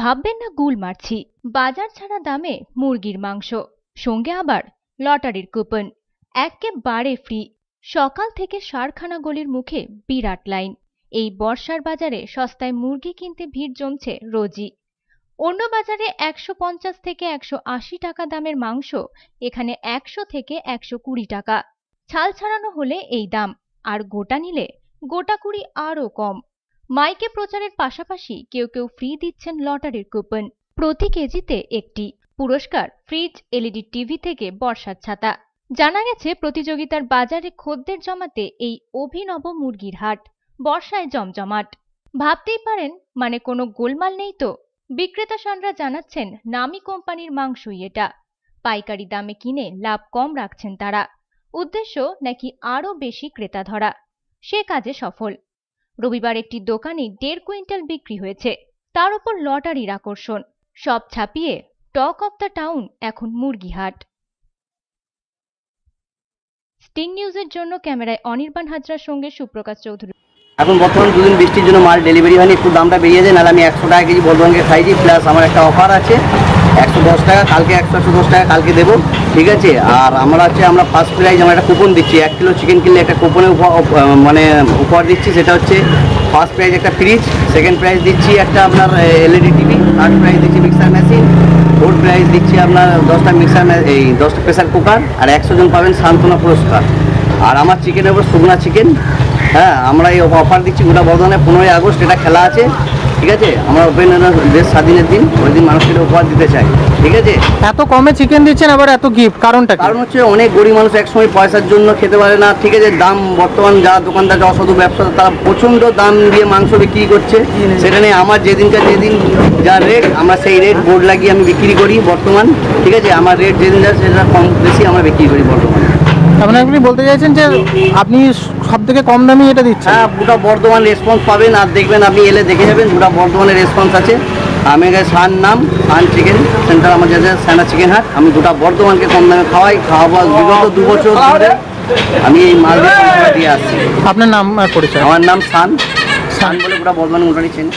ভাববেন না গুল মারছি, বাজার ছাড়া দামে মুরগির মাংস, সঙ্গে আবার লটারির কুপন, একেবারে ফ্রি। সকাল থেকে সারখানা গলির মুখে বিরাট লাইন। এই বর্ষার বাজারে সস্তায় মুরগি কিনতে ভিড় জমছে রোজই। অন্য বাজারে 150 থেকে 180 টাকা দামের মাংস এখানে 100 থেকে 120 টাকা। ছাল ছাড়ানো হলে এই দাম, আর গোটা নিলে গোটা কুড়ি আরও কম। মাইকে প্রচারের পাশাপাশি কেউ কেউ ফ্রি দিচ্ছেন লটারির কুপন, প্রতি কেজিতে একটি। পুরস্কার ফ্রিজ, এলইডি টিভি থেকে বর্ষার ছাতা। জানা গেছে প্রতিযোগিতার বাজারে খদ্দের জমাতে এই অভিনব মুরগির হাট বর্ষায় জমজমাট। ভাবতেই পারেন মানে কোনো গোলমাল নেই তো। বিক্রেতা সানরা জানাচ্ছেন নামি কোম্পানির মাংসই এটা, পাইকারি দামে কিনে লাভ কম রাখছেন তারা। উদ্দেশ্য নাকি আরও বেশি ক্রেতা ধরা, সে কাজে সফল। রবিবার একটি দোকানে 1.5 কুইন্টাল বিক্রি হয়েছে, তার উপর লটারির আকর্ষণ। সব ছাপিয়ে টক অফ দ্য টাউন এখন মুরগি হাট। স্টিং নিউজের জন্য ক্যামেরায় অনির্বাণ হাজরার সঙ্গে সুপ্রকাশ চৌধুরী। এখন বর্তমান দুদিন বৃষ্টির জন্য মাল ডেলিভারি হয়নি, একটু দামটা বেরিয়ে যায়, নাহলে আমি 100 টাকা কেজি বর্ধমানকে খাইছি। প্লাস আমার একটা অফার আছে 110 টাকা, কালকে 110 টাকা কালকে দেবো, ঠিক আছে। আর আমরা ফার্স্ট প্রাইজ আমরা একটা কুপন দিচ্ছি, 1 কিলো চিকেন কিনলে একটা কুপনে মানে উপহার দিচ্ছি। সেটা হচ্ছে ফার্স্ট প্রাইজ একটা ফ্রিজ, সেকেন্ড প্রাইজ দিচ্ছি একটা আপনার এলইডি টিভি, থার্ড প্রাইজ দিচ্ছি মিক্সার মেশিন, ফোর্থ প্রাইজ দিচ্ছি আপনার 10টা এই 10টা প্রেসার কুকার, আর 100 জন পাবেন সান্ত্বনা পুরস্কার। আর আমার চিকেনের উপর শুকনা চিকেন, হ্যাঁ আমরা এই অফার দিচ্ছি গোটা বর্ধমানে। 15ই আগস্ট এটা খেলা আছে, ঠিক আছে। আমরা ওপেন দেশ স্বাধীনের দিন, ওই দিন মানুষকে উপহার দিতে চাই, ঠিক আছে। এত কমে চিকেন দিচ্ছেন আবার এত গিফট, কারণটা? কারণ হচ্ছে অনেক গরিব মানুষ একসময় পয়সার জন্য খেতে পারে না, ঠিক আছে। দাম বর্তমান যারা দোকানদার, যারা অসাধু ব্যবসা, তারা প্রচণ্ড দাম দিয়ে মাংস বিক্রি করছে। সেটা নিয়ে আমার যেদিন যা রেট, আমরা সেই রেট বোর্ড লাগিয়ে আমি বিক্রি করি বর্তমান, ঠিক আছে। আমার রেট যেদিন যায় সেটা কম বেশি আমরা বিক্রি করি বর্তমানে। আপনি বলতে চাইছেন যে আপনি সব থেকে কম দামি এটা দিচ্ছেন? হ্যাঁ, গোটা বর্ধমান রেসপন্স পাবেন, আর দেখবেন আপনি এলে দেখে যাবেন গোটা বর্ধমানের রেসপন্স আছে। আমি সান নাম সান চিকেন সেন্টার, আমার যে সানা চিকেন হাট। আমি গোটা বর্ধমানকে কম দামে খাওয়াবো। বিগত 2 বছর ধরে আমি এই মাল দিয়ে আসছি। আপনার নাম পরিচয়? আমার নাম সান বলে গোটা বর্ধমান মোটামুটি চেন।